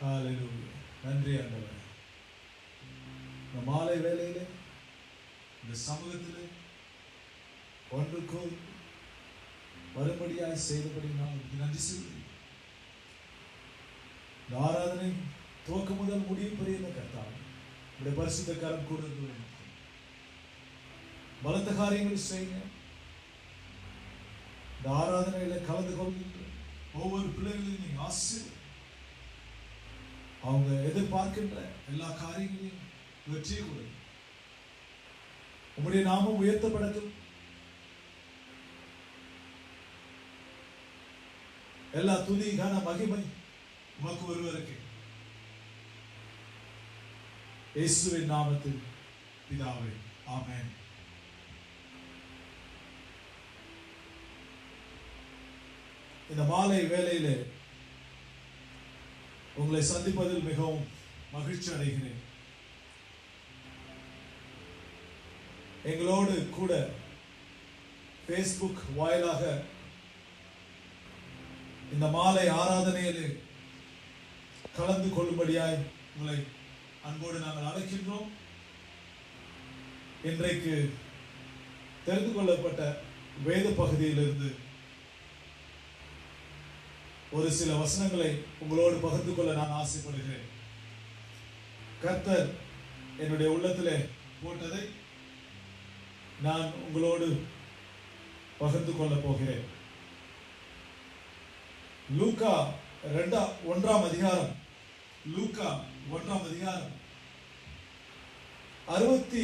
ஹalleluya. நன்றி ஆண்டவரே. இந்த மாலை வேளையிலே இந்த சமூகத்திலே ஒன்றுக்குள் வரும்படியாய் செய்தபடி நான் நன்றி சொல்கிறேன். இந்த ஆராதனை துவக்கம் முதல் முடிவு பெரிய கர்த்தாவே, உடைய பரிசுத்த கரம் கூட பலத்த காரியங்கள் செய்யுங்க. இந்த ஆராதனையில கலந்து கொள்கின்ற ஒவ்வொரு பிள்ளைகளையும் நீங்க ஆசீர்வதிங்க. அவங்க எதிர்பார்க்கின்ற எல்லா காரியங்களையும் வெற்றி கொடுங்க. உம்முடைய நாமம் உயர்த்தப்படட்டும். எல்லா துதி கன மகிமை உமக்கு ஒருவருக்கு. இயேசுவின் நாமத்தில் பிதாவே, ஆமென். இந்த மாலை வேளையிலே உங்களை சந்திப்பதில் மிகவும் மகிழ்ச்சி அடைகிறேன். எங்களோடு கூட Facebook வாயிலாக இந்த மாலை ஆராதனையில் கலந்து கொள்ளும்படியாய் உங்களை அன்போடு நாங்கள் அழைக்கின்றோம். இன்றைக்கு தெரிந்து கொள்ளப்பட்ட வேத பகுதியிலிருந்து ஒரு சில வசனங்களை உங்களோடு பகிர்ந்து கொள்ள நான் ஆசைப்படுகிறேன். கர்த்தர் என்னுடைய உள்ளத்திலே போட்டதை நான் உங்களோடு பகிர்ந்து கொள்ள போகிறேன். லூக்கா 1ஆம் அதிகாரம் 62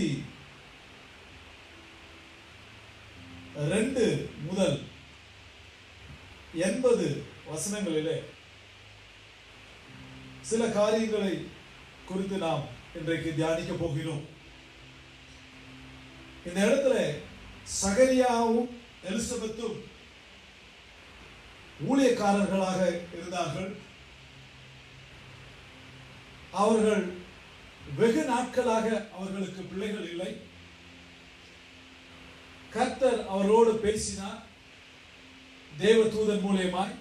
முதல் 80 வசனங்களிலே சில காரியங்களை குறித்து நாம் இன்றைக்கு தியானிக்க போகிறோம். இந்த இடத்துல சகரியாவும் எலிசபெத்தும் ஊழியக்காரர்களாக இருந்தார்கள். அவர்கள் வெகு நாட்களாக அவர்களுக்கு பிள்ளைகள் இல்லை. கர்த்தர் அவரோடு பேசினார் தேவதூதன் மூலமாய்.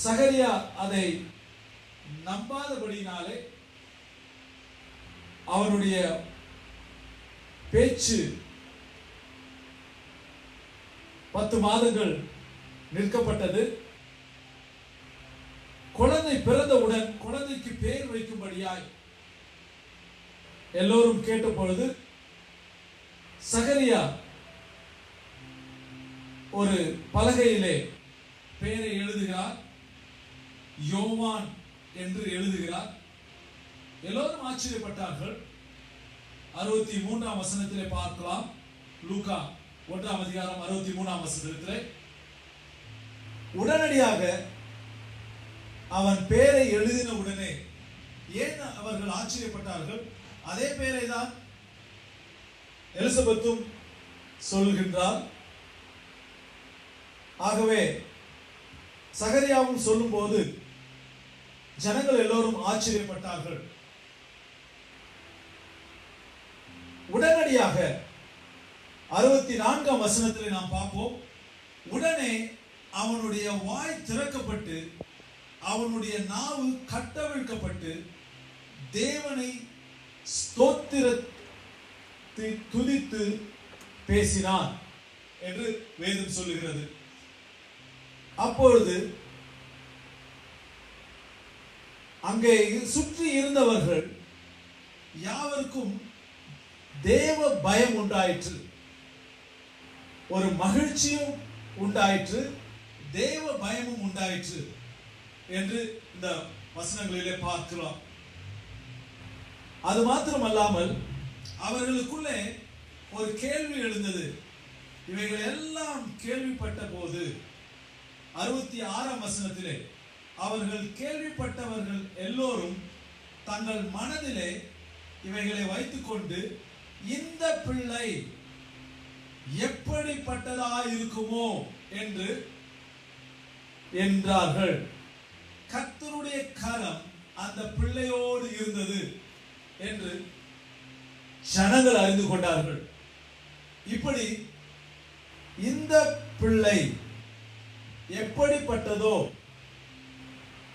சகரியா அதை நம்பாதபடினாலே அவனுடைய பேச்சு 10 மாதங்கள் நிற்கப்பட்டது. குழந்தை பிறந்தவுடன் குழந்தைக்கு பெயர் வைக்கும்படியாய் எல்லோரும் கேட்ட பொழுது சகரியா ஒரு பலகையிலே பெயரை எழுதுகிறார். யோவான் என்று எழுதுகிறார். எல்லோரும் ஆச்சரியப்பட்டார்கள். 63ஆம் வசனத்திலே பார்க்கலாம். லூக்கா 1ஆம் அதிகாரம் 63ஆம் வசனத்திலே உடனடியாக அவன் பெயரை எழுதின உடனே ஏன் அவர்கள் ஆச்சரியப்பட்டார்கள்? அதே பெயரை தான் எலிசபெத்தும் சொல்கின்றார். ஆகவே சகரியாவும் சொல்லும் போது ஜனங்கள் எல்லோரும் ஆச்சரியப்பட்டார்கள். உடனடியாக 64ஆம் வசனத்தில் நாம் பார்ப்போம். உடனே அவனுடைய வாய் திறக்கப்பட்டு அவனுடைய நாவு கட்டவிழ்க்கப்பட்டு தேவனை ஸ்தோத்திரத்தை துதித்து பேசினான் என்று வேதம் சொல்லுகிறது. அப்பொழுது அங்கே சுற்றி இருந்தவர்கள் யாவருக்கும் தேவ பயம் உண்டாயிற்று, ஒரு மகிழ்ச்சியும் உண்டாயிற்று, தேவ பயமும் உண்டாயிற்று என்று இந்த வசனங்களிலே பார்க்கிறோம். அது மாத்திரமல்லாமல் அவர்களுக்குள்ளே ஒரு கேள்வி எழுந்தது. இவைகள் எல்லாம் கேள்விப்பட்ட போது 66ஆம் வசனத்திலே அவர்கள் கேள்விப்பட்டவர்கள் எல்லோரும் தங்கள் மனதிலே இவைகளை வைத்துக்கொண்டு இந்த பிள்ளை எப்படிப்பட்டதா இருக்குமோ என்று என்றார்கள். கர்த்தருடைய கரம் அந்த பிள்ளையோடு இருந்தது என்று ஜனங்கள் அறிந்து கொண்டார்கள். இப்படி இந்த பிள்ளை எப்படிப்பட்டதோ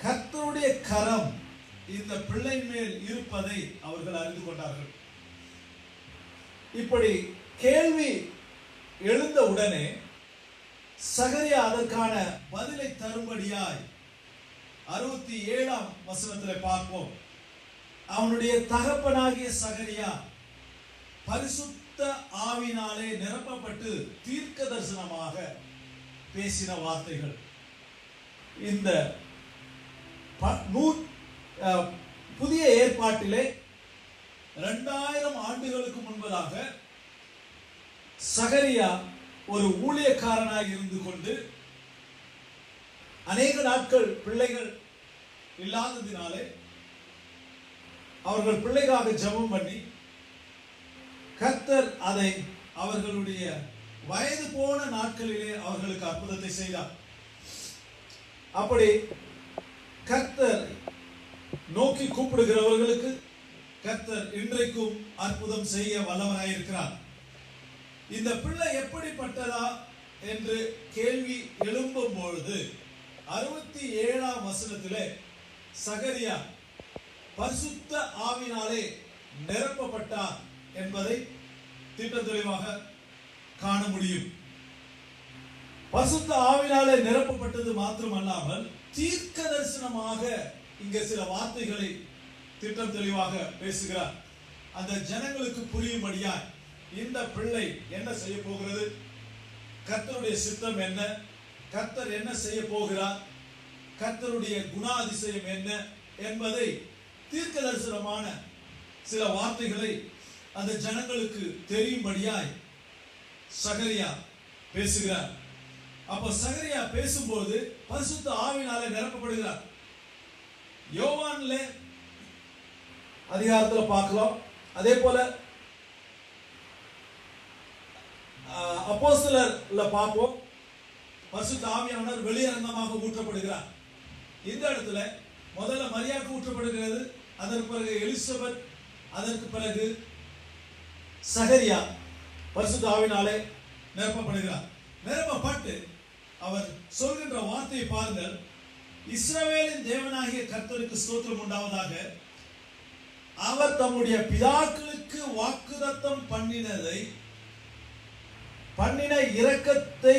கர்த்தருடைய கரம் இந்த பிள்ளை மேல் இருப்பதை அவர்கள் அறிந்து கொண்டார்கள். இப்படி கேள்வி எழுந்த உடனே சகரியா அதற்கான பதிலை தரும்படியாய் 67ஆம் வசனத்தில் பார்ப்போம். அவனுடைய தகப்பனாகிய சகரியா பரிசுத்த ஆவினாலே நிரப்பப்பட்டு தீர்க்க தரிசனமாக பேசின வார்த்தைகள். இந்த புதிய ஏற்பாட்டிலே 2000 ஆண்டுகளுக்கு முன்பதாக சகரியா ஒரு ஊழியக்காரனாக இருந்து கொண்டு அநேக நாட்கள் பிள்ளைகள் இல்லாததினாலே அவர்கள் பிள்ளைக்காக ஜெபம் பண்ணி கர்த்தர் அதை அவர்களுடைய வயது போன நாட்களிலே அவர்களுக்கு அற்புதத்தை செய்தார். அப்படி கர்த்தர் நோக்கி கூப்பிடுகிறவர்களுக்கு கர்த்தர் இன்றைக்கும் அற்புதம் செய்ய வல்லவராயிருக்கிறார். இந்த பிள்ளை எப்படிப்பட்டதா என்று கேள்வி எழும்பும் பொழுது 67ஆம் வசனத்திலே சகரியா பரிசுத்த ஆவினாலே நிரப்பப்பட்டார் என்பதை திட்ட தெளிவாக காண முடியும். பரிசுத்த ஆவினாலே நிரப்பப்பட்டது மாத்திரமல்லாமல் தீர்க்க தரிசனமாக இங்க சில வார்த்தைகளை திட்டம் தெளிவாக பேசுகிறார். அந்த ஜனங்களுக்கு புரியும்படியாய் இந்த பிள்ளை என்ன செய்ய போகிறது, கர்த்தருடைய சித்தம் என்ன, கர்த்தர் என்ன செய்ய போகிறார், கர்த்தருடைய குணாதிசயம் என்ன என்பதை தீர்க்க தரிசனமான சில வார்த்தைகளை அந்த ஜனங்களுக்கு தெரியும்படியாய் சகரியா பேசுகிறார். அப்ப சகரியா பேசும்போது பரிசுத்த ஆவினாலே நிரப்பப்படுகிறார். யோவான்ல அதிகாரத்துல பார்க்கலாம். அதே போல அப்போஸ்தலர்ல பார்ப்போம். பரிசுத்த ஆவியானவர் வெளியரங்கமாக ஊற்றப்படுகிறார். இந்த இடத்துல முதல்ல மரியாக்கு ஊற்றப்படுகிறது, அதற்கு பிறகு எலிசபெத், அதற்கு பிறகு சகரியா பரிசுத்த ஆவினாலே நிரப்பப்படுகிறார். நிரப்பப்பட்டு அவர் சொல்கின்ற வார்த்தையை பாருங்கள். இஸ்ரவேலின் தேவனாகிய கர்த்தருக்கு ஸ்தோத்திரம் உண்டாவதாக. அவர் தம்முடைய பிதாக்களுக்கு வாக்குத்தத்தம் பண்ணின இரக்கத்தை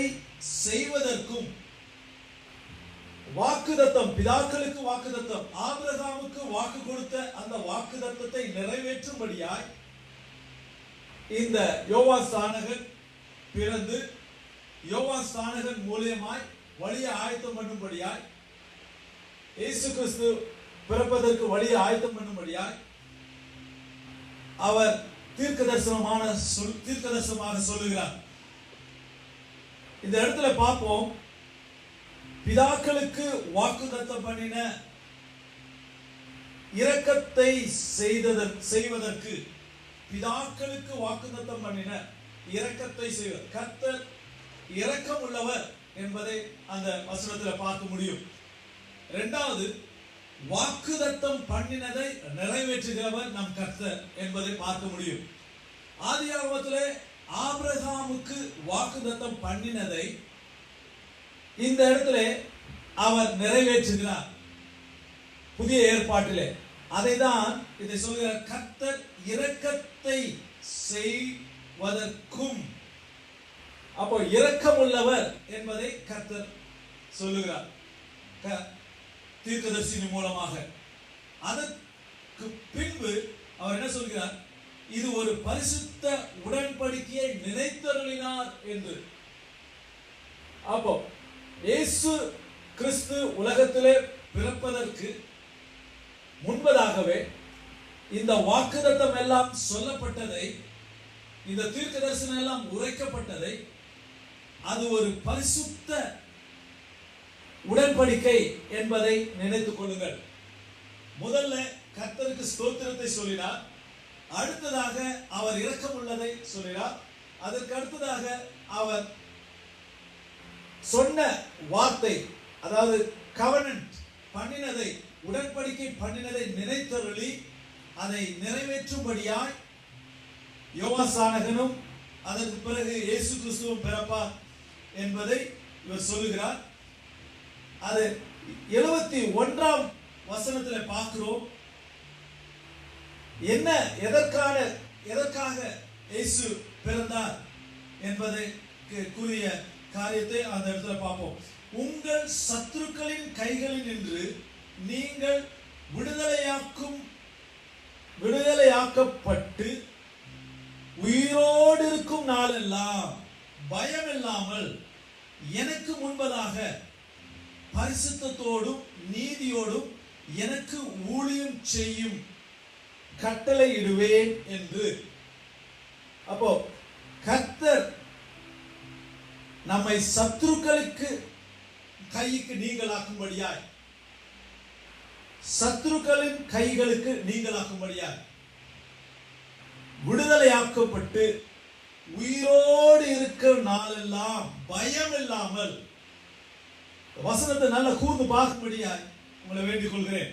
செய்வதற்கும், வாக்குத்தத்தம், பிதாக்களுக்கு வாக்குத்தத்தம், ஆபிரகாமுக்கு வாக்கு கொடுத்த அந்த வாக்குத்தத்தத்தை நிறைவேற்றும்படியாய் இந்த யோவான் ஸ்நானகன் பிறந்து யோவான் ஸ்நானகன் மூலியமாய் வழியை ஆயத்தம் பண்ணும்படியாய், இயேசு கிறிஸ்து பிறப்பதற்கு வழியை ஆயத்தம் பண்ணும்படியாய் அவர் தீர்க்க தரிசனமாக சொல்லுகிறார். இந்த இடத்துல பார்ப்போம், பிதாக்களுக்கு வாக்குத்தத்தம் பண்ணின இரக்கத்தை செய்வதற்கு, பிதாக்களுக்கு வாக்குத்தத்தம் பண்ணின இரக்கத்தை செய்வது, கர்த்தர் இரக்கம் உள்ளவர் என்பதை அந்த வசனத்தில் பார்க்க முடியும். இரண்டாவது, வாக்குத்தத்தம் பண்ணினதை நிறைவேற்றுகிறவர் நம் கர்த்தர் என்பதை பார்க்க முடியும். ஆதியாகமத்திலே ஆபிரகாமுக்கு வாக்குத்தத்தம் பண்ணினதை இந்த இடத்துல அவர் நிறைவேற்றுகிறார். புதிய ஏற்பாட்டிலே அதை தான் இதை சொல்கிறார், கர்த்தர் இரக்கத்தை செய்வதற்கும். அப்போ இரக்கம் உள்ளவர் என்பதை கர்த்தர் சொல்லுகிறார் தீர்க்கதரிசி மூலமாக. அதற்கு பின்பு அவர் என்ன சொல்கிறார், இது ஒரு பரிசுத்த உடன்படிக்கையை நினைத்தருளினார் என்று. அப்போ இயேசு கிறிஸ்து உலகத்திலே பிறப்பதற்கு முன்பதாகவே இந்த வாக்குத்தத்தம் எல்லாம் சொல்லப்பட்டதை, இந்த தீர்க்க தரிசனம் எல்லாம் உரைக்கப்பட்டதை, அது ஒரு பரிசுத்த உடன்படிக்கை என்பதை நினைத்துக் கொள்ளுங்கள். முதல்ல கர்த்தருக்கு ஸ்தோத்திரத்தை சொல்லினார், அடுத்ததாக அவர் இரக்கம் உள்ளதை சொல்லினார், அதற்கு அடுத்ததாக அவர் சொன்ன வார்த்தை, அதாவது கவர்னன்ட் பண்ணினதை, உடன்படிக்கை பண்ணினதை நினைத்தருளி அதை நிறைவேற்றும்படியாய் யோவான் ஸ்நானகனும் அதற்கு பிறகு இயேசு கிறிஸ்துவும் பிறப்பார் என்பதை இவர் சொல்லுகிறார். அது 71ஆம் வசனத்தில் பார்க்கிறோம். என்ன எதற்காக இயேசு பிறந்தார் என்பதை கூறிய காரியத்தை அந்த இடத்துல பார்ப்போம். உங்கள் சத்துருக்களின் கைகளில் நின்று நீங்கள் விடுதலையாக்கப்பட்டு உயிரோடு இருக்கும் நாளெல்லாம் பயம் இல்லாமல் எனக்கு முன்பதாக பரிசுத்தத்தோடும் நீதியோடும் எனக்கு ஊழியம் செய்யும் கட்டளை இடுவேன் என்று. அப்போ கர்த்தர் நம்மை சத்துருக்களுக்கு கைக்கு நீங்களாக்கும்படியாய், சத்துருக்களின் கைகளுக்கு நீங்களாக்கும்படியாய் விடுதலையாக்கப்பட்டு உயிரோடு இருக்கிற நாளெல்லாம் பயம் இல்லாமல், வசனத்தை நல்லா கூர்ந்து பார்க்கும்படியாய் உங்களை வேண்டிக் கொள்கிறேன்.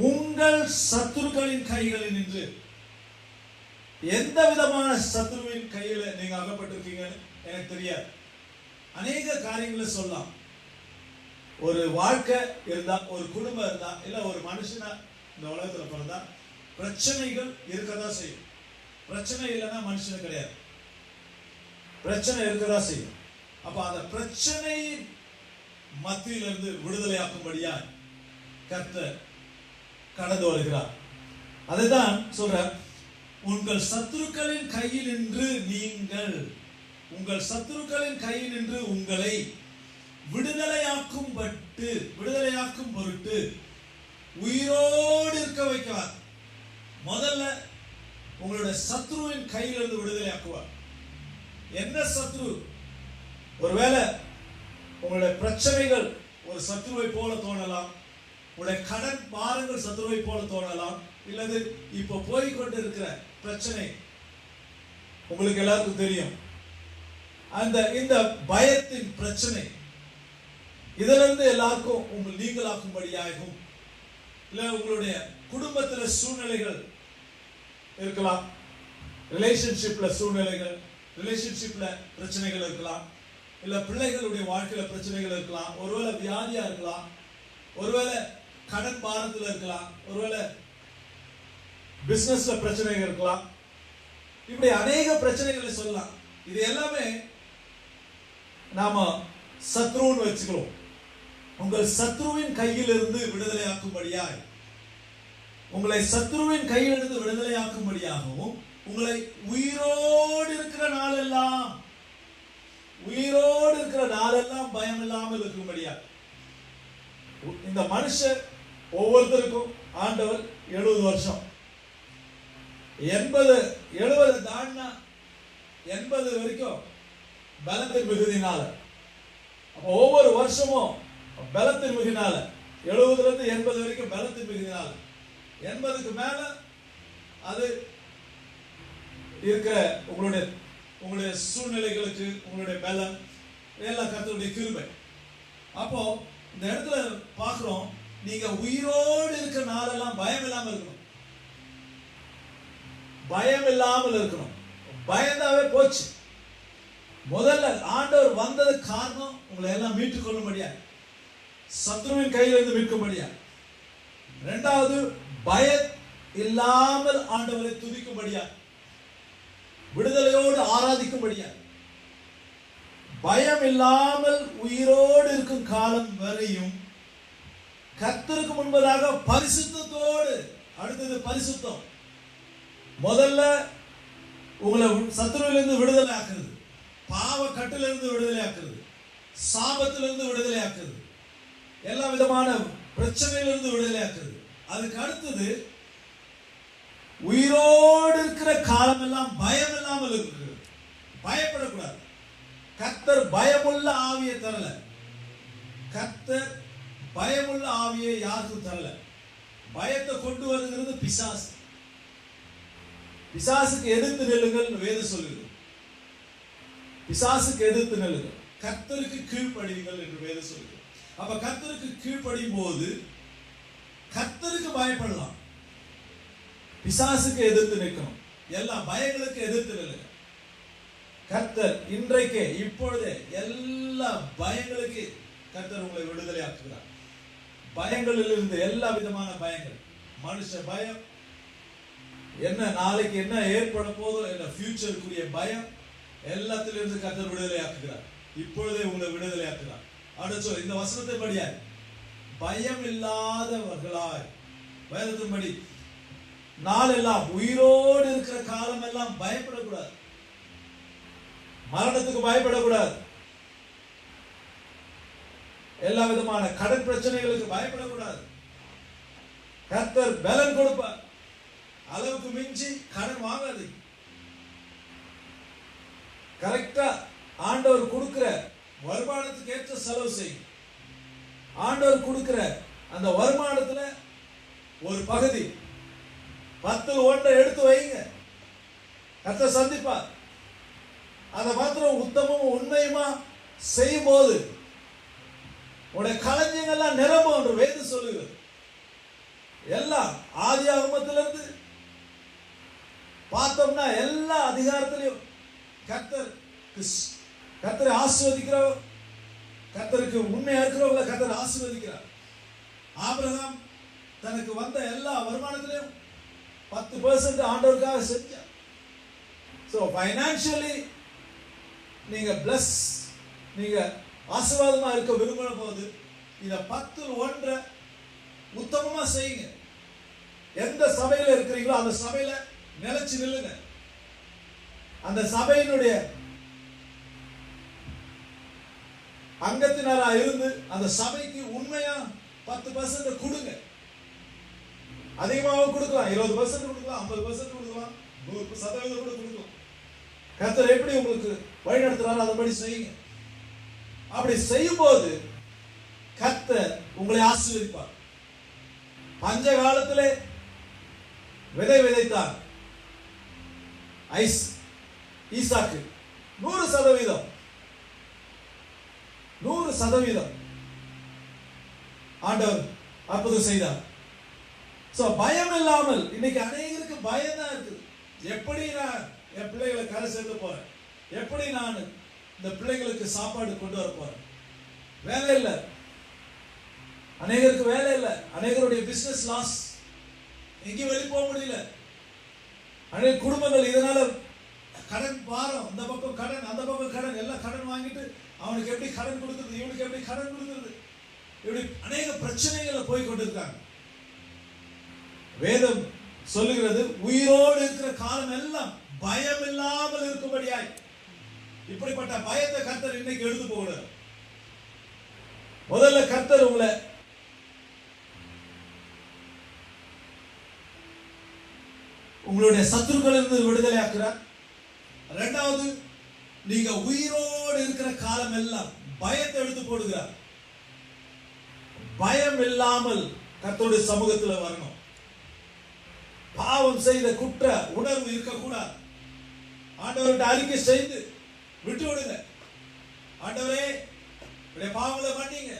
உங்கள் சத்துருக்களின் கைகளில் நின்று, எந்த விதமான சத்துருவின் கையில நீங்க அகப்பட்டிருக்கீங்கன்னு எனக்கு தெரியாது. அநேக காரியங்களை சொல்லலாம். ஒரு வாழ்க்கை இருந்தா, ஒரு குடும்பம் இருந்தா, இல்ல ஒரு மனுஷனா இந்த உலகத்துல பிறந்தா பிரச்சனைகள் இருக்கதா செய்யும். பிரச்சனை இல்லைன்னா மனுஷன் கிடையாது. பிரச்சனை இருக்கதா செய்யும். அப்ப அந்த பிரச்சனை மத்தியிலிருந்து விடுதலையாக்கும்படியா கர்த்தர் கடந்து வருகிறார். அதுதான் சொல்ற, உங்கள் சத்துருக்களின் கையில் நின்று நீங்கள், உங்கள் சத்துருக்களின் கையில் நின்று உங்களை விடுதலையாக்கும் பொருட்டு உயிரோடு இருக்க வைக்கிறார். முதல்ல உங்களுடைய சத்ருவின் கையிலிருந்து விடுதலையாக்குவார். என்ன சத்ரு? ஒருவேளை உங்களுடைய பிரச்சனைகள் ஒரு சத்ருவை போல தோணலாம், உங்களுடைய கடன் பாரங்கள் சத்ருவை போல தோணலாம், இல்லது இப்ப போய்கொண்டு இருக்கிற பிரச்சனை உங்களுக்கு எல்லாருக்கும் தெரியும். இந்த பயத்தின் பிரச்சனை இதிலிருந்து எல்லாருக்கும் நீங்களாக்கும்படியாகும். இல்ல உங்களுடைய குடும்பத்துல சூழ்நிலைகள் இருக்கலாம், ரிலேஷன்ஷிப்ல சூழ்நிலைகள், ரிலேஷன்ஷிப்ல பிரச்சனைகள் இருக்கலாம், இல்ல பிள்ளைகளுடைய வாழ்க்கையில பிரச்சனைகள் இருக்கலாம், ஒருவேளை வியாதியா இருக்கலாம், ஒருவேளை கடன் பாரத்துல இருக்கலாம், ஒருவேளை பிசினஸ்ல பிரச்சனைகள் இருக்கலாம். இப்படி அநேக பிரச்சனைகளை சொல்லலாம். இது எல்லாமே நாம சத்ருன்னு வச்சுக்கிறோம். உங்கள் சத்ருவின் கையிலிருந்து விடுதலையாக்கும்படியாய், உங்களை சத்ருவின் கையிலிருந்து விடுதலையாக்கும்படியாகவும், உங்களை உயிரோடு இருக்கிற நாளெல்லாம் பயம் இல்லாமல் இருக்கும்படியா. இந்த மனுஷன் ஒவ்வொருத்தருக்கும் ஆண்டவர் 70 வருஷம், 70 தாண்டினா 80 வரைக்கும் பலத்தின் மிகுதினால, ஒவ்வொரு வருஷமும் பலத்தின் மிகுதினால, 70 இருந்து 80 வரைக்கும் பலத்தின் மிகுதினால, 80க்கு மேல அது இருக்கிற உங்களுடைய சூழ்நிலைகளுக்கு உங்களுடைய பலம் எல்லாம் கர்த்தருடைய கிருபை. அப்போ இந்த இடத்துல பார்க்கிறோம், நீங்க உயிரோடு இருக்கிற நாளெல்லாம் பயம் இல்லாமல் இருக்கணும். பயம் இல்லாமல் இருக்கணும். பயந்தாவே போச்சு. முதல்ல ஆண்டவர் வந்ததுக்கு காரணம் உங்களை எல்லாம் மீட்டுக் கொள்ளும்படியா, சத்ருவின் கையிலிருந்து மீட்கும்படியா. இரண்டாவது, பயம் இல்லாமல் ஆண்டவரை துதிக்கும்படியா, விடுதலையோடு ஆராதிக்கும்படியா. பயம் இல்லாமல் உயிரோடு இருக்கும் காலம் வரையும் கர்த்தருக்கு முன்பதாக பரிசுத்தத்தோடு. அடுத்தது பரிசுத்தம். முதல்ல உங்களை சத்ருவிலிருந்து விடுதலை ஆக்குறது, பாவ கட்டிலிருந்து விடுதலை ஆக்குறது, சாபத்திலிருந்து விடுதலை ஆக்குறது, எல்லா விதமான பிரச்சனையிலிருந்து விடுதலை ஆக்குறது. அதுக்கு அடுத்தது உயிரோடு இருக்கிற காலம் எல்லாம் பயம் இல்லாமல் இருக்கிறது. பயப்படக்கூடாது. கர்த்தர் பயமுள்ள ஆவியை தரல. கர்த்தர் பயமுள்ள ஆவியை யாருக்கும் தரல. பயத்தை கொண்டு வருகிறது பிசாசு. பிசாசுக்கு எதிர்த்து நெல்லுங்கள் வேதம் சொல்லுகிறது. பிசாசுக்கு எதிர்த்து நெல்லுங்கள், கர்த்தருக்கு கீழ்ப்படியுங்கள் என்று வேதம் சொல்லுகிறது. அப்ப கர்த்தருக்கு கீழ்ப்படியும் போது கர்த்தருக்கு பயப்படலாம். பிசாசுக்கு எதிர்த்து நிற்கணும். எல்லா பயங்களுக்கு எதிர்த்து நில்லுங்க. கர்த்தர் இன்றைக்கே இப்பொழுதே எல்லா பயங்களுக்கு கர்த்தர் உங்களை விடுதலை ஆக்குகிறார். பயங்களிலிருந்து, எல்லா விதமான பயங்கள், மனுஷ பயம், என்ன நாளைக்கு என்ன ஏற்பட போதோ, என்ன ஃபியூச்சருக்குரிய பயம், எல்லாத்திலிருந்து கர்த்தர் விடுதலை ஆக்குகிறார். இப்பொழுதே உங்களை விடுதலை ஆக்குகிறார். அடுத்து இந்த வசனத்தை படியாய், பயம் இல்லாதவர்களாய், வேதத்தின்படி நாளெல்லாம், உயிரோடு இருக்கிற காலம் எல்லாம் பயப்படக்கூடாது. மரணத்துக்கு பயப்படக்கூடாது. எல்லா விதமான கடன் பிரச்சனைகளுக்கு பயப்படக்கூடாது. கர்த்தர் பலன் கொடுப்பார். அளவுக்கு மிஞ்சி கடன் வாங்காது. கரெக்டா ஆண்டவர் கொடுக்கிற வருமானத்துக்கு ஏற்ற செலவு செய்யும். ஆண்டவர் கொடுக்கிற அந்த வருமானத்துல ஒரு பகுதி 10% எடுத்து வைங்க. கர்த்தர் சந்திப்பார். அதை மாத்திரம் உத்தமமும் உண்மையுமா செய்யும் போது உடைய களஞ்சியங்கள்லாம் நிரம்பும் என்று வேதம் சொல்லுகிறது. எல்லாம் ஆதியாகமத்திலிருந்து பார்த்தோம்னா எல்லா அதிகாரத்திலையும் கர்த்தரை ஆசீர்வதிக்கிறவர், கர்த்தருக்கு உண்மையா இருக்கிறவங்களை கர்த்தர் ஆசீர்வதிக்கிறார். ஆபிரகாம் தனக்கு வந்த எல்லா வருமானத்திலையும் 10% ஆண்டவருக்காக செஞ்சார். So financially நீங்க பிளஸ், நீங்க ஆசீர்வாதமா இருக்க விரும்புற போது இத 10% உத்தமமா செய்யுங்க. எந்த சபையில இருக்கிறீங்களோ அந்த சபையில நிலைச்சு நில்லுங்க. அந்த சபையினுடைய அங்கத்தினரா இருந்து அந்த சபைக்கு உண்மையா 10% கொடுங்க. அதிகமாக கொடுக்கலாம், 20% கொடுக்கலாம், 50% கொடுக்கலாம், 100% கூட கொடுக்கலாம். கர்த்தர் எப்படி உங்களுக்கு வழி நடத்துறாரோ அதன்படி செய்யுங்க. அப்படி செய்யும் போது கர்த்தர் உங்களை ஆசீர்வதிப்பார். பஞ்ச காலத்திலே விதை விதைத்தார் ஈசாக்கு. 100% ஆண்டவர் அற்புதம் செய்தார். பயம் இல்லாமல் இன்னைக்கு அநேகருக்கு பயம் தான் இருக்குது. எப்படி நான் என் பிள்ளைகளை கரை சேர்த்து போறேன், எப்படி நான் இந்த பிள்ளைகளுக்கு சாப்பாடு கொண்டு வர போறேன். வேலை இல்லை, அநேகருக்கு வேலை இல்லை, அநேகருடைய பிசினஸ் லாஸ், எங்கேயும் வெளியே போக முடியல. அநேக குடும்பங்கள் இதனால கடன் பாரம், இந்த பக்கம் கடன், அந்த பக்கம் கடன், எல்லாம் கடன் வாங்கிட்டு அவனுக்கு எப்படி கடன் கொடுக்குறது, இவனுக்கு எப்படி கடன் கொடுக்குறது, இப்படி அநேக பிரச்சனைகளை போய் கொண்டிருக்காங்க. வேதம் சொல்லுகிறது, உயிரோடு இருக்கிற காலம் எல்லாம் பயம் இல்லாமல் இருக்கும்படியாய். இப்படிப்பட்ட பயத்தை கர்த்தர் இன்னைக்கு எடுத்து போகிறார். முதல்ல கர்த்தர் உங்களுடைய சத்துருக்களிலிருந்து விடுதலை ஆக்குறார். இரண்டாவது, நீங்க உயிரோடு இருக்கிற காலம் எல்லாம் பயத்தை எடுத்து போடுகிறார். பயம் இல்லாமல் கர்த்தருடைய சமூகத்தில் வரணும். பாவம் செய்த குற்ற உணர்வு இருக்கக்கூடாது. ஆண்டவர்கிட்ட அறிக்கை செய்து விட்டு விடுங்க. ஆண்டவரே, பாவங்களை பண்ணீங்க,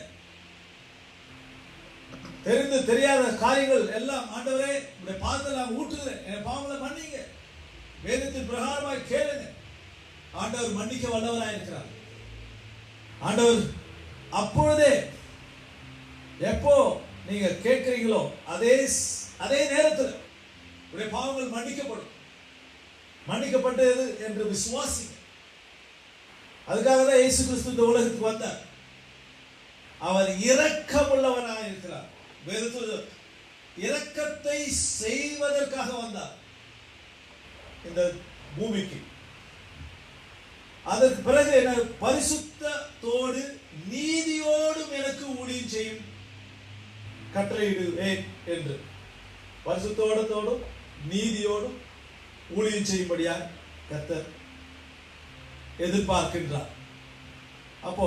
தெரிந்து தெரியாத காரியங்கள் எல்லாம் ஆண்டவரே உடைய பாதத்தில் நான் ஊற்றுகிறேன், என் பாவங்களை மன்னிங்க. வேதத்தின் பிரகாரமாய் கேளுங்க. ஆண்டவர் மன்னிக்க வல்லவராய் இருக்கிறார். ஆண்டவர் அப்பொழுதே எப்போ நீங்க கேட்கிறீங்களோ அதே நேரத்தில் உடைய பாவங்கள் மன்னிக்கப்படும். மன்னிக்கப்பட்டது என்று விசுவாசிங்க. அதுக்காக தான் இயேசு கிறிஸ்து இந்த உலகத்துக்கு வந்தார். அவர் இரக்கமுள்ளவராய் இருக்கிறார். வேதத்தில் இரக்கத்தை செய்வதற்காக வந்தார் இந்த பூமிக்கு. அதற்கு பிறகு என்ன, பரிசுத்தத்தோடு நீதியோடும் எனக்கு ஊழியம் செய்யும் கட்டளையிடுவேன் என்று, பரிசுத்தோடும் நீதியோடும் ஊழியம் செய்யும்படியா கர்த்தர் எதிர்பார்க்கின்றார். அப்போ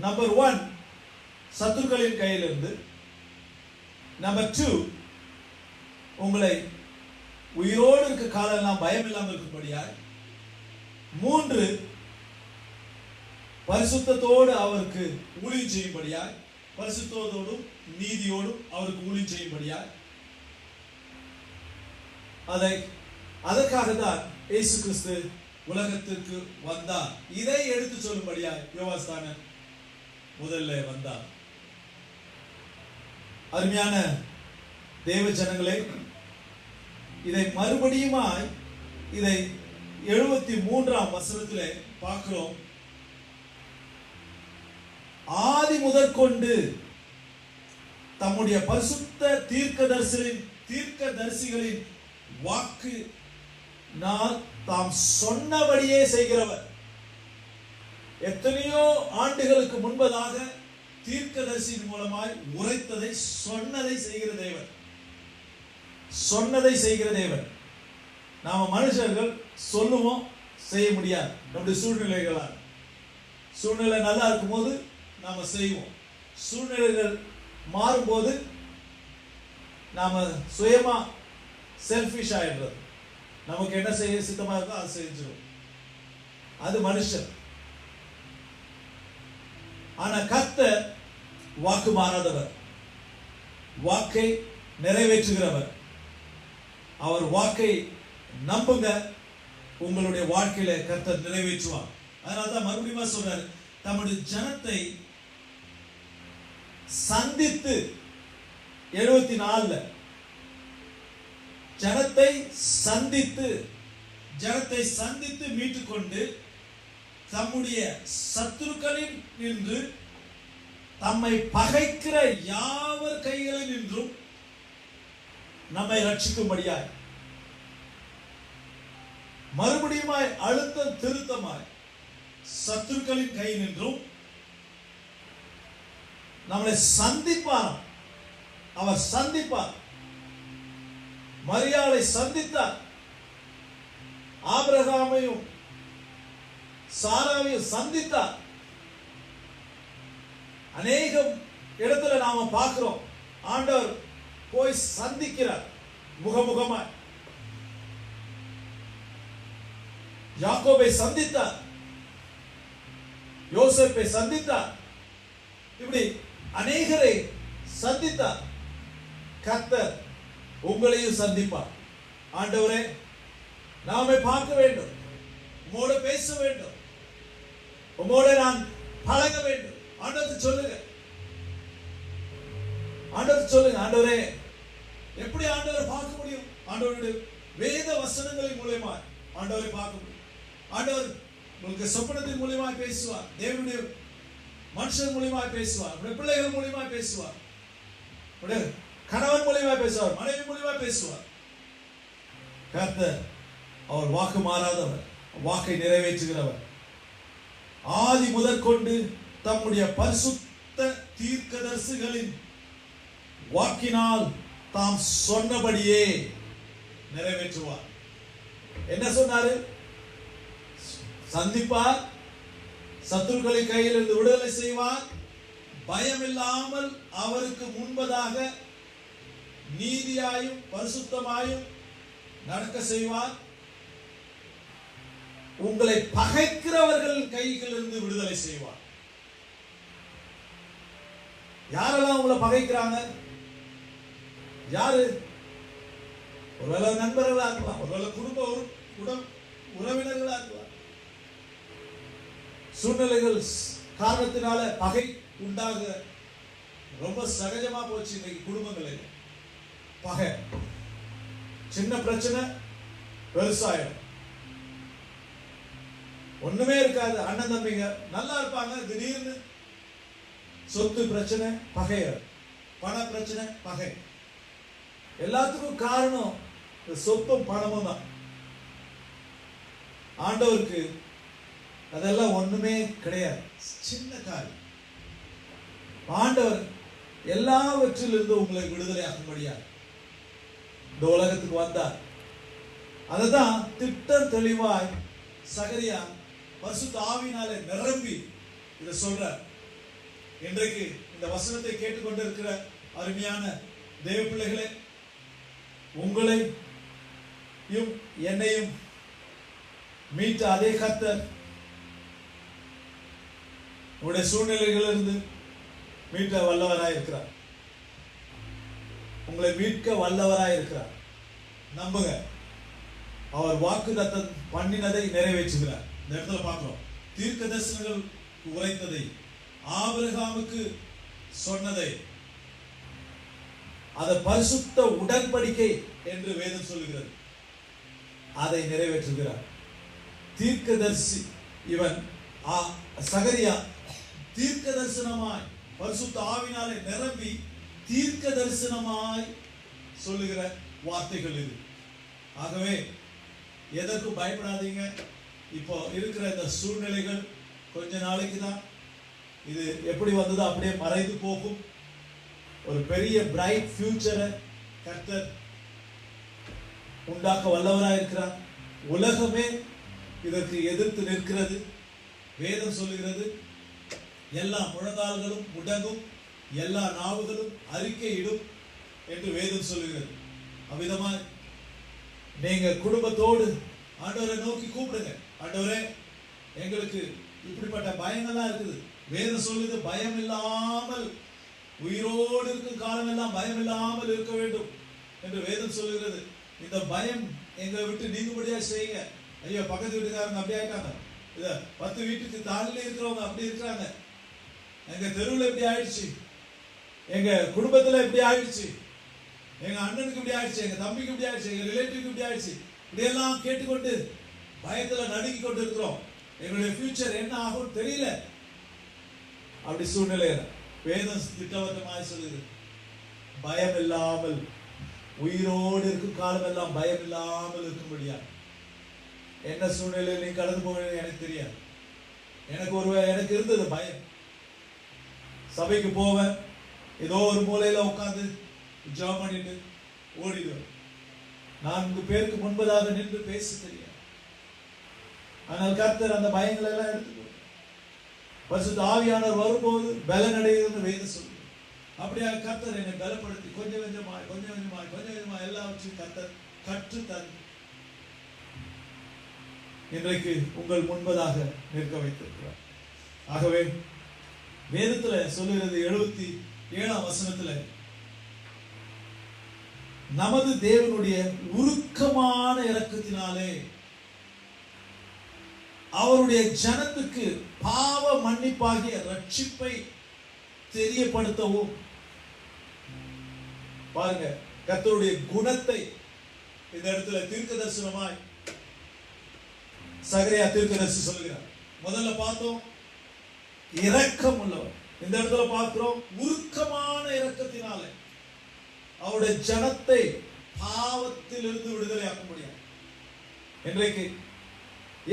நம்பர் 1 சத்துருக்களின் கையிலிருந்து, நம்பர் 2 உங்களை உயிரோடு இருக்க காலம் எல்லாம் பயம் இல்லாமல் இருக்கும்படியா, 3 பரிசுத்தத்தோடு அவருக்கு ஊழியம் செய்யும்படியா, பரிசுத்தத்தோடும் நீதியோடும் அவருக்கு ஊழியம் செய்யும்படியா. அதற்காக தான் இயேசு கிறிஸ்து உலகத்திற்கு வந்தார். இதை எடுத்து சொல்லும்படியா யோவான் முதல்ல வந்தார். அருமையான தேவ ஜனங்களே, இதை மறுபடியுமாய் இதை 73ஆம் வசனத்திலே பார்க்கிறோம். ஆதி முதற்கொண்டு தம்முடைய பரிசுத்த தீர்க்கதரிசிகளின் வாக்கு தாம் சொன்னபடியே செய்கிறவர். எத்தனையோ ஆண்டுகளுக்கு முன்பதாக தீர்க்கதரிசியின் மூலமாய் உரைத்ததை சொன்னதை செய்கிற தேவன். சொன்னதை செய்கிற தேவன். நாம மனுஷர்கள் சொல்லுவோம், செய்ய முடியாது. நம்முடைய சூழ்நிலைகளால் சூழ்நிலை நல்லா இருக்கும் போது நாம செய்வோம். சூழ்நிலைகள் மாறும்போது நாம சுயமா செல்ஃபிஷ் ஆயிடுறது. நமக்கு என்ன செய்ய சித்தமா இருக்கோ அதை செஞ்சிடும். அது மனுஷன். ஆனா கர்த்தர் வாக்கு மாறாதவர், வாக்கை நிறைவேற்றுகிறவர். அவர் வாக்கை நம்புங்க, உங்களுடைய வாழ்க்கையில கர்த்தர் நிறைவேற்றுவார். அதனால்தான் மறுபடியும் சொல்றாரு, தம்முடைய ஜனத்தை சந்தித்து 74 ஜனத்தை சந்தித்து மீட்டுக்கொண்டு தம்முடைய சத்துருக்களில் நின்று தம்மை பகைக்கிற யாவர் கைகளில் நின்றும் நம்மை ரட்சிக்கும்படியாய் மறுபடியுமாய் அழுத்தம் திருத்தமாய் சத்துருக்களின் கை நின்றும் நம்மளை சந்திப்பார். அவர் சந்திப்பார். மரியாதை சந்தித்தார். ஆபிரகாமையும் சாராவையும் சந்தித்தார். அநேகம் இடத்துல நாம பார்க்கிறோம், ஆண்டவர் போய் சந்திக்கிறார் முகமுகமாய். யாக்கோபை சந்தித்தார், யோசேப்பை சந்தித்தார், இப்படி அநேகரை சந்தித்தார். கர்த்தர் உங்களையும் சந்திப்பார். ஆண்டவரே, நாமே பார்க்க வேண்டும், உம்மோடு பேச வேண்டும், உம்மோடு நான் பழக வேண்டும். ஆண்டவருக்கு சொல்லுங்க, ஆண்டவருக்கு சொல்லுங்க. ஆண்டவரே, எப்படி ஆண்டவரை பார்க்க முடியும்? ஆண்டவருடைய வேத வசனங்களின் மூலமா ஆண்டவரை பார்க்க முடியும். ஆண்டவர் உங்களுக்கு சொப்பனத்தின் மூலமா பேசுவார், தேவனுடைய மனுஷன் மூலமா பேசுவார், பிள்ளைகள் மூலமா பேசுவார், கணவன் மூலமா பேசுவார், மனைவி மூலமா பேசுவார். கர்த்தர் அவர் வாக்கு மாறாதவர், வாக்கை நிறைவேற்றுகிறவர். ஆதி முதற்கொண்டு தம்முடைய பரிசுத்த தீர்க்கதரிசிகளின் வாக்கினால் தாம் சொன்னபடியே நிறைவேற்றுவார். என்ன சொன்னாரு? சந்திப்பார், சத்துருக்களின் கையில் இருந்து விடுதலை செய்வார், பயமில்லாமல் அவருக்கு முன்பதாக நீதியாயும் பரிசுத்தமாயும் நடக்க செய்வார், உங்களை பகைக்கிறவர்கள் கைகளிலிருந்து விடுதலை செய்வார். யாரெல்லாம் உங்களை பகைக்கிறாங்க? யாரு? ஒருவேளை நண்பர்களா இருக்கலாம், ஒருவேளை குடும்ப உறவினர்களா இருக்கலாம். சூழ்நிலைகள் காரணத்தினால பகை உண்டாக ரொம்ப சகஜமா போச்சு இன்னைக்கு குடும்பங்களில். பகை, சின்ன பிரச்சனை பெருசாயிடும். ஒண்ணுமே இருக்காது, அண்ணன் தம்பிங்க நல்லா இருப்பாங்க, திடீர்னு சொத்து பிரச்சனை, பகை, பண பிரச்சனை, பகை. எல்லாத்துக்கும் காரணம் சொத்தும் பணமும் தான். ஆண்டவருக்கு அதெல்லாம் ஒண்ணுமே கிடையாது, சின்ன காரியம். ஆண்டவர் எல்லாவற்றிலிருந்து உங்களை விடுதலை ஆகும்படியாக இந்த உலகத்துக்கு வந்தார். அதுதான் திட்டம் தெளிவாய் சகரியா பரிசுத்த ஆவியினாலே நிரம்பி இதை சொல்றார். இன்றைக்கு இந்த வசனத்தை கேட்டுக்கொண்டிருக்கிற அருமையான தேவ பிள்ளைகளே, உங்களையும் என்னையும் மீட்ட அதே கர்த்தர் உங்களுடைய சூழ்நிலைகளிலிருந்து மீட்க வல்லவராய் இருக்கிறார். உங்களை மீட்க வல்லவராய் இருக்கிறார். நம்புங்க, அவர் வாக்குத்தத்தம் பண்ணினதை நிறைவேற்றுகிறார். இந்த இடத்துல பார்க்கிறோம், தீர்க்க தரிசனங்கள் உரைத்ததை ஆபிரகாமுக்கு சொன்னதை அதை பரிசுத்த உடன்படிக்கை என்று வேதம் சொல்லுகிறது. அதை நிறைவேற்றுகிறார். தீர்க்கதரிசி இவன் சகரியா தீர்க்க தரிசனமாய் பரிசுத்த ஆவினாலே நிரம்பி தீர்க்க தரிசனமாய் சொல்லுகிற வார்த்தைகள் இது. ஆகவே எதற்கும் பயப்படாதீங்க. இப்போ இருக்கிற இந்த சூழ்நிலைகள் கொஞ்ச நாளைக்கு தான். இது எப்படி வந்ததோ அப்படியே மறைந்து போகும். ஒரு பெரிய பிரைட் ஃபியூச்சரை கர்த்தர் உண்டாக்க வல்லவராக இருக்கிறார். உலகமே இதற்கு எதிர்த்து நிற்கிறது. வேதம் சொல்லுகிறது, எல்லா முழங்கால்களும் முடங்கும், எல்லா நாவுகளும் அறிக்கையிடும் என்று வேதம் சொல்லுகிறது. அவ்விதமாக நீங்க குடும்பத்தோடு ஆண்டவரை நோக்கி கூப்பிடுங்க. ஆண்டவரே, எங்களுக்கு இப்படிப்பட்ட பயங்கள்லாம் இருக்குது. வேதம் சொல்லுது, பயம் இல்லாமல் உயிரோடு இருக்கும் காலம் எல்லாம் பயம் இல்லாமல் இருக்க வேண்டும் என்று வேதம் சொல்லுகிறது. இந்த பயம் எங்களை விட்டு நீங்கும்படியா செய்யுங்க. ஐயோ, பக்கத்து வீட்டுக்காரங்க அப்படி ஆயிட்டாங்க, 10 வீட்டுக்கு தாண்டில இருக்கிறவங்க அப்படி இருக்கிறாங்க, எங்க தெருவில் எப்படி ஆயிடுச்சு, எங்க குடும்பத்துல எப்படி ஆயிடுச்சு, எங்க அண்ணனுக்கு இப்படி ஆயிடுச்சு, எங்க தம்பிக்கு இப்படி ஆயிடுச்சு, எங்க ரிலேட்டிவ்க்கு இப்படி ஆயிடுச்சு, இப்படியெல்லாம் கேட்டுக்கொண்டு பயத்துல நடுங்கி கொண்டு இருக்கிறோம். எங்களுடைய ஃபியூச்சர் என்ன ஆகும் தெரியல. அப்படி சூழ்நிலை வேதம் திட்டவட்டமாக சொல்லுது, பயம் இல்லாமல் உயிரோடு இருக்கும் காலம் எல்லாம் பயம் இல்லாமல் இருக்கும்படியா. என்ன சூழ்நிலையில் நீ கடந்து போக எனக்கு தெரியாது. எனக்கு இருந்தது பயம். சபைக்கு போவேன், ஏதோ ஒரு மூலையில உட்காந்து ஜாம் பண்ணிட்டு ஓடிடுவேன். 4 பேருக்கு முன்பதாக நின்று பேச தெரியாது. ஆனால் கர்த்தர் அந்த பயங்களை எல்லாம் எடுத்துக்கோ. பரிசுத்த ஆவியானவர் வரும்போது பலன் அடையுதுன்னு வேதம் சொல்லுது. அப்படியா கர்த்தர் என்னை பலப்படுத்தி கொஞ்சம் கொஞ்சமாய் எல்லாவற்றையும் கர்த்தர் கற்று தந்து இன்றைக்கு உங்கள் முன்பதாக நிற்க வைத்திருக்கிறார். ஆகவே வேதத்துல சொல்லுகிறது 77ஆம் வசனத்துல, நமது தேவனுடைய உருக்கமான இரக்கத்தினாலே அவருடைய ஜனத்துக்கு பாவ மன்னிப்பாகிய ரட்சிப்பை தெரியப்படுத்தவும். பாருங்க, கர்த்தருடைய குணத்தை இந்த இடத்துல தீர்க்க தரிசனமாய் சகரியா தீர்க்கதரிசி சொல்லுகிறார். முதல்ல பார்த்தோம் இரக்கம் உள்ளவர். இந்த இடத்துல பார்க்கிறோம் உருக்கமான இரக்கத்தினாலே அவருடைய ஜனத்தை பாவத்திலிருந்து விடுதலையாக்க முடியும். இன்றைக்கு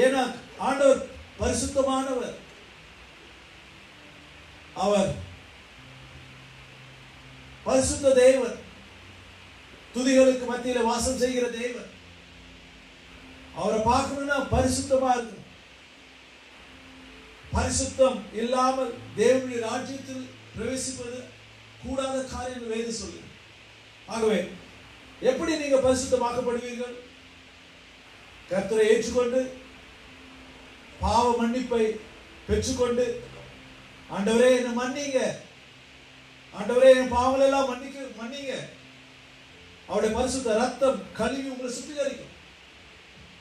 ஏன்னா ஆண்டவர் பரிசுத்தமானவர், அவர் பரிசுத்த தேவன், துதிகளுக்கு மத்தியில வாசம் செய்கிற தேவன். அவரை பார்க்கணும்னா பரிசுத்தமா இருக்கும். பரிசுத்தம் இல்லாமல் தேவனுடைய ராஜ்யத்தில் பிரவேசிப்பது கூடாத காரியம் வேதம் சொல்லுது. ஆகவே எப்படி நீங்க பரிசுத்தமாக்கப்படுவீர்கள்? கர்த்தரை ஏற்றுக்கொண்டு பாவ மன்னிப்பை பெற்றுக்கொண்டு, ஆண்டவரே என்னை மன்னிங்க, ஆண்டவரே என் பாவங்கள் எல்லாம் மன்னிங்க. அவருடைய பரிசுத்த ரத்தம் கழுவி உங்களை சுத்திகரிக்கும்.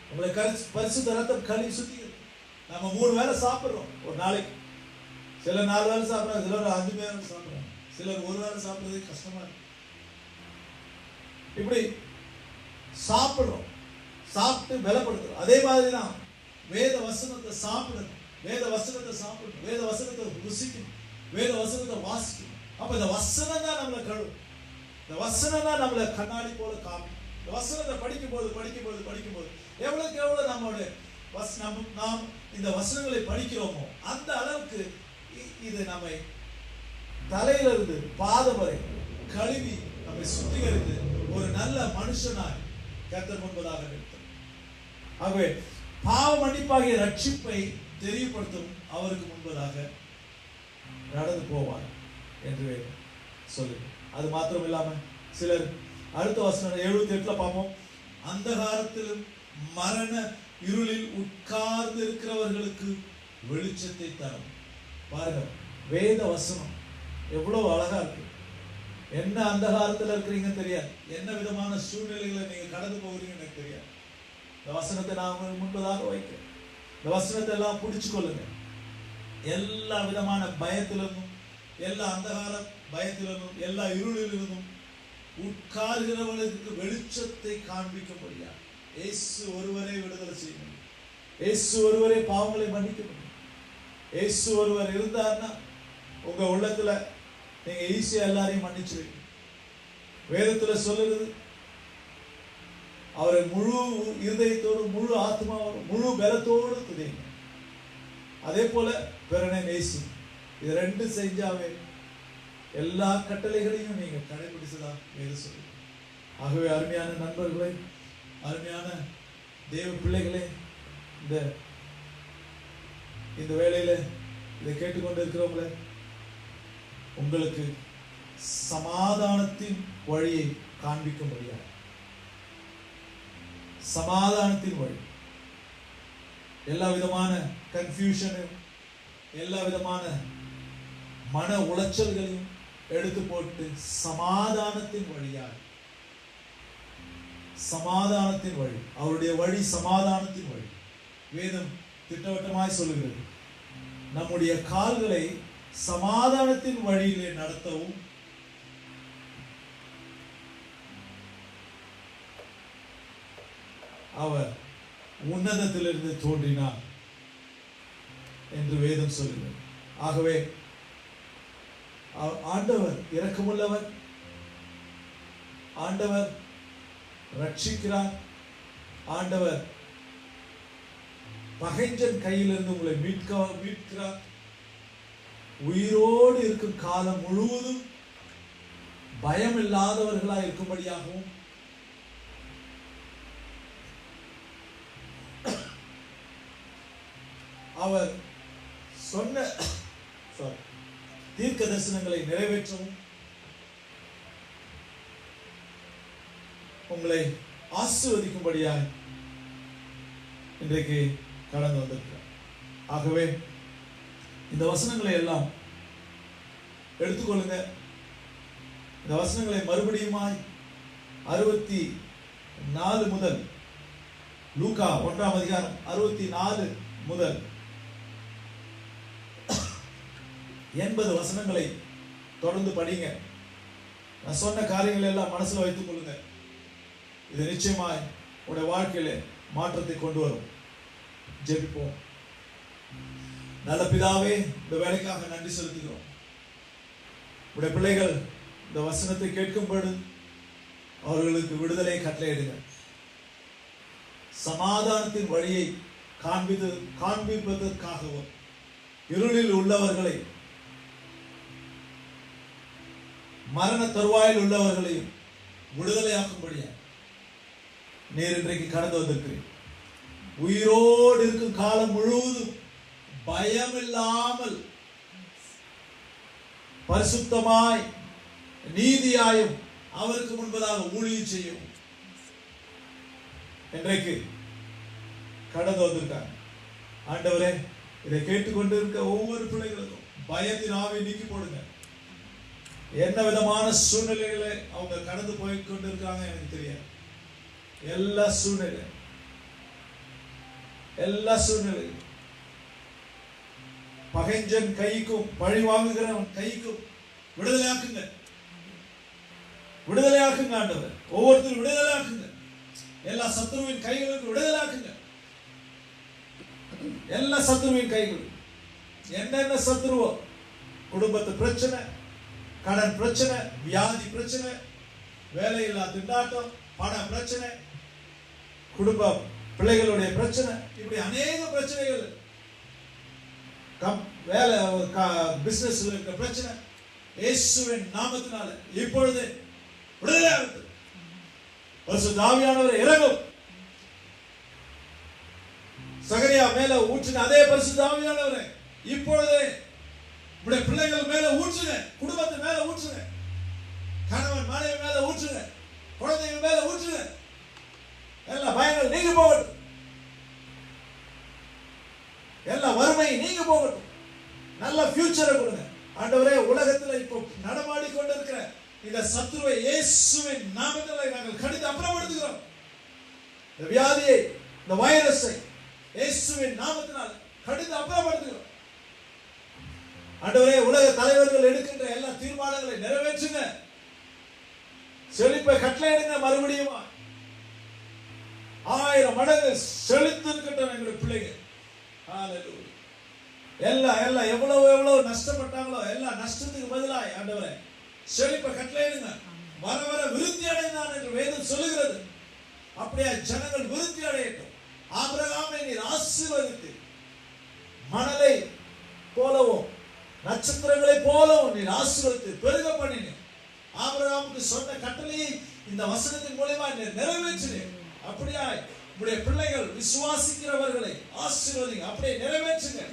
உங்களை பரிசுத்த ரத்தம் கழுவி சுத்திகரிக்கும். நம்ம 3 வேளை சாப்பிடுறோம் ஒரு நாளைக்கு. சிலர் 4 வேளை சாப்பிடுறாங்க, சிலர் 5 வேளை சாப்பிடுறாங்க, சிலர் 1 வேளை சாப்பிடுறது கஷ்டமா இருக்கு. இப்படி சாப்பிடுறோம், சாப்பிட்டு பலப்படுத்துறோம். அதே மாதிரிதான் வேத வசனத்தை சாப்பிடணும், வேத வசனத்தை சாப்பிடணும், வேத வசனத்தை ருசிக்கணும், வேத வசனத்தை வாசிக்கணும். அப்ப இந்த வசனம் தான் நம்மளை கழுவும். இந்த வசனம் தான் நம்மளை கண்ணாடி போல காமிக்கும். இந்த வசனத்தை படிக்கும்போது எவ்வளவுக்கு எவ்வளவு நம்மளுடைய நாம் இந்த வசனங்களை படிக்கிறோமோ அந்த அளவுக்கு இது நம்மை தலையிலிருந்து பாதம் வரை கழுவி நம்மை சுத்திகரித்து ஒரு நல்ல மனுஷனாய் கர்த்தர் முன்பதாக நிறுத்தும். ஆகவே பாவ மன்னிப்பாகிய ரட்சிப்பை தெரியப்படுத்தும் அவருக்கு முன்பதாக நடந்து போவார் என்று சொல்லுங்க. அது மாத்திரம் இல்லாம சிலர் அடுத்த வசனம் 78 பார்ப்போம். அந்தகாரத்திலும் மரண இருளில் உட்கார்ந்து இருக்கிறவர்களுக்கு வெளிச்சத்தை தரும். பாருங்க, வேத வசனம் எவ்வளவு அழகா இருக்கு. என்ன அந்தகாரத்தில் இருக்கிறீங்க தெரியாது, என்ன விதமான சூழ்நிலைகளை நீங்க கடந்து போகிறீங்க எனக்கு தெரியாது. இந்த வசனத்தை நான் உங்களுக்கு முன்பதாக வைக்கிறேன். இந்த வசனத்தை எல்லாம் பிடிச்சு கொள்ளுங்க. எல்லா விதமான பயத்திலிருந்தும், எல்லா அந்தகார பயத்திலிருந்தும், எல்லா இருளிலிருந்தும் உட்கார்கிறவர்களுக்கு வெளிச்சத்தை காண்பிக்கும்படியா இயேசு ஒருவரே விடுதலை செய்ய முடியும். இயேசு ஒருவரே பாவங்களை மன்னிக்க முடியும். இயேசு ஒருவர் இருந்தார்னா உங்க உள்ளத்துல நீங்க ஈஸியா எல்லாரையும் மன்னிச்சிருவீங்க. வேதத்துல சொல்லுறது, அவரை முழு இருதயத்தோடு, முழு ஆத்மாவோடு, முழு பலத்தோடு துதிங்க. அதே போல பிறனை நேசி. இது ரெண்டு செஞ்சாவே எல்லா கட்டளைகளையும் நீங்க கடைபிடிச்சதா வேதம் சொல்லுங்க. ஆகவே அருமையான நண்பர்களே, அருமையான தேவ பிள்ளைகளே, இந்த வேளையில இதை கேட்டுக்கொண்டு இருக்கிறவங்களே, உங்களுக்கு சமாதானத்தின் வழியை காண்பிக்கும்படியாக, சமாதானத்தின் வழி, எல்லா விதமான கன்ஃபியூஷனையும், எல்லா விதமான மன உளைச்சல்களையும் எடுத்து போட்டு சமாதானத்தின் வழியாக, சமாதானத்தின் வழி, அவருடைய வழி சமாதானத்தின் வழி. வேதம் திட்டவட்டமாய் சொல்லுகிறது, நம்முடைய கால்களை சமாதானத்தின் வழியிலே நடத்தவும் அவர் உன்னதத்திலிருந்து தோன்றினார் என்று வேதம் சொல்லுகிறது. ஆகவே ஆண்டவர் இரக்கமுள்ளவர், ஆண்டவர் ரட்சிக்கிறார், ஆண்டவர் பகைஞ்சன் கையிலிருந்து உங்களை மீட்கிறார். உயிரோடு இருக்கும் காலம் முழுவதும் பயம் இல்லாதவர்களாக இருக்கும்படியாகவும், அவர் சொன்ன தீர்க்க தரிசனங்களை நிறைவேற்றவும், உங்களை ஆசீர்வதிக்கும்படியாக இன்றைக்கு கடந்து வந்திருக்கிறார். ஆகவே இந்த வசனங்களை எல்லாம் எடுத்துக்கொள்ளுங்க. இந்த வசனங்களை மறுபடியுமாய் 64 முதல், லூக்கா 1ஆம் அதிகாரம் 64 முதல் 80 வசனங்களை தொடர்ந்து படிங்க. நான் சொன்ன காரியங்களை எல்லாம் மனசுல வைத்துக் கொள்ளுங்க. இது நிச்சயமாய் உங்களுடைய வாழ்க்கையில மாற்றத்தை கொண்டு வரும். ஜெபிப்போம். நல்ல பிதாவே, இந்த வேலைக்காக நன்றி செலுத்துகிறோம். உடைய பிள்ளைகள் இந்த வசனத்தை கேட்கும்போது அவர்களுக்கு விடுதலை கட்டளையிடுங்க. சமாதானத்தின் வழியை காண்பிப்பதற்காகவும், இருளில் உள்ளவர்களை, மரண தருவாயில் உள்ளவர்களையும் விடுதலையாக்கும்படியா நீர் இன்றைக்கு கடந்து வந்திருக்கிறேன். உயிரோடு இருக்கும் காலம் முழுவதும் பயமில்லாமல் பரிசுத்தமாய் நீதியாயும் அவருக்கு முன்பதாக ஊழியம் செய்யும் இன்றைக்கு கடந்து வந்திருக்காங்க. ஆண்டவரே, இதை கேட்டுக்கொண்டு இருக்க ஒவ்வொரு பிள்ளைகளுக்கும் பயத்தின் ஆவியை நீக்கி போடுங்க. என்ன விதமான சூழ்நிலைகளை அவங்க கடந்து போய் கொண்டு இருக்காங்க எனக்கு தெரியாது. எல்லா சூழ்நிலையும் பகைஞ்சன் கைக்கும் பழி வாங்குகிறவன் கைக்கும் விடுதலையாக்குங்க. ஆண்டவர், ஒவ்வொருத்தரும் விடுதலையாக்குங்க. எல்லா சத்துருவின் கைகளுக்கும் விடுதலையாக்குங்க. எல்லா சத்துருவின் கைகளும், என்னென்ன சத்துருவோ, குடும்பத்து பிரச்சனை, கடன் பிரச்சனை, வியாதி பிரச்சனை, வேலையில்லா திண்டாட்டம், பண பிரச்சனை, குடும்ப பிள்ளைகளுடைய பிரச்சனை, இப்படி அநேக பிரச்சனைகள், வேலை பிசினஸ்ல இருக்க பிரச்சனை, இயேசுவின் நாமத்தினால இப்பொழுது விடுதலையாகட்டும். பரிசுத்த ஆவியானவர் இறங்கும். சகரியா மேல ஊற்றின அதே பரிசுத்த ஆவியானவரே இப்பொழுது உடைய பிள்ளைகள் மேல ஊற்றுங்க, குடும்பத்து மேல ஊற்றுங்க, கணவன் மனைவி மேல ஊற்றுங்க, குழந்தைகள் மேல ஊற்றுங்க. எல்லா பயங்கள் நீங்க போகட்டும், எல்லா வறுமை நீங்க போகட்டும், நல்ல ஃபியூச்சரை கொடுங்க. ஆண்டவரே, உலகத்தில் இப்போ நடமாடி கொண்டிருக்கிற இந்த சத்துருவை இயேசுவின் நாமத்தில் நாங்கள் கடித்து அப்புறப்படுத்துகிறோம். இந்த வியாதியை, இந்த வைரஸை இயேசுவின் நாமத்தினால் கடித்து அப்புறப்படுத்துகிறோம். ஆண்டவரே, உலக தலைவர்கள் எடுக்கின்ற எல்லா தீர்மானங்களை நிறைவேற்றுங்க. செழிப்பை கட்டளையிடுங்க. மறுபடியும் 1000 மடங்கு செழித்து இருக்கட்டும் எங்களுடைய பிள்ளைகள். ஹalleluya. எல்லாம் எவ்வளவு நஷ்டப்பட்டாங்களோ எல்லா நஷ்டத்துக்கு பதிலாய் ஆண்டவரே செழிப்பை கட்டளையிடுங்க. வர வர விருத்தி அடைந்தான் என்று வேதம் சொல்லுகிறது. அப்படியே ஜனங்கள் விருத்தி அடையட்டும். ஆபிரகாமை நீர் ஆசீர்வதித்து மணலை போலவும் நட்சத்திரங்களை போலவும் நீர் ஆசீர்வதித்து பெருக பண்ணினீர். ஆபிரகாமுக்கு சொன்ன கட்டளையை இந்த வசனத்தின் மூலமா நீர் நிறைவேற்றினீர். அப்படியே உடைய பிள்ளைகள் விசுவாசிக்கிறவர்களை ஆசீர்வதிங்க. அப்படியே நிறைவேற்றுங்க.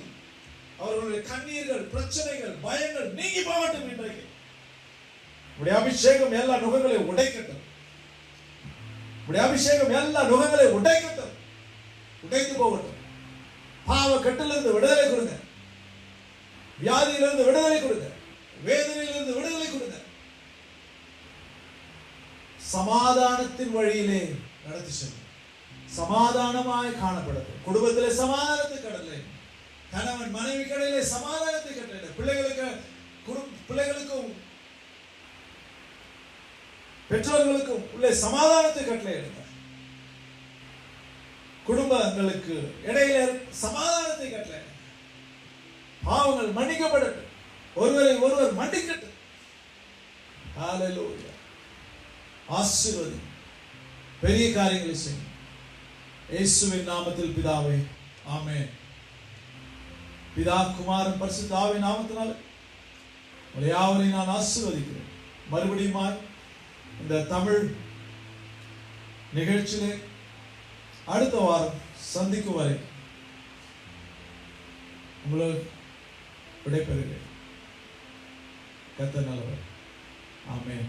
அவர்களுடைய கண்ணீர்கள், பிரச்சனைகள், பயங்கள் நீங்கி போகட்டும். இன்றைக்கு உடைய அபிஷேகம் எல்லா நுகங்களை உடைக்கட்டும். உடைய அபிஷேகம் எல்லா நுகங்களை உடைக்கட்டும், உடைத்து போகட்டும். பாவ கட்டிலிருந்து விடுதலை கொடுங்க. வியாதியிலிருந்து விடுதலை கொடுங்க. வேதனையிலிருந்து விடுதலை கொடுங்க. சமாதானத்தின் வழியிலே நடத்தி செல்லும். சமாதானமாய் காணப்படும். குடும்பத்திலே சமாதானத்தை கடலை. கணவன் மனைவி கடையிலே சமாதானத்தை கட்டளை. பிள்ளைகளுக்கும் பெற்றோர்களுக்கும் உள்ளே சமாதானத்தை கட்டளை. குடும்பங்களுக்கு இடையிலே சமாதானத்தை கட்டளை. பாவங்கள் மன்னிக்கப்படட்டும். ஒருவரை ஒருவர் மன்னிக்கட்டும். ஹalleluya. ஆசீர்வதி. பெரிய காரியங்களை செய்யும். இயேசுவின் நாமத்தில் பிதாவே, ஆமென். பிதா, குமாரன், பரிசுத்த ஆவியின் நாமத்தினால உங்களை யாவரையும் நான் ஆசீர்வதிக்கிறேன். மறுபடியும் இந்த தமிழ் நிகழ்ச்சியிலே அடுத்த வாரம் சந்திக்கும் வரை உங்களை விடைபெறுகிறேன். கர்த்தர் நல்லவர். ஆமென்.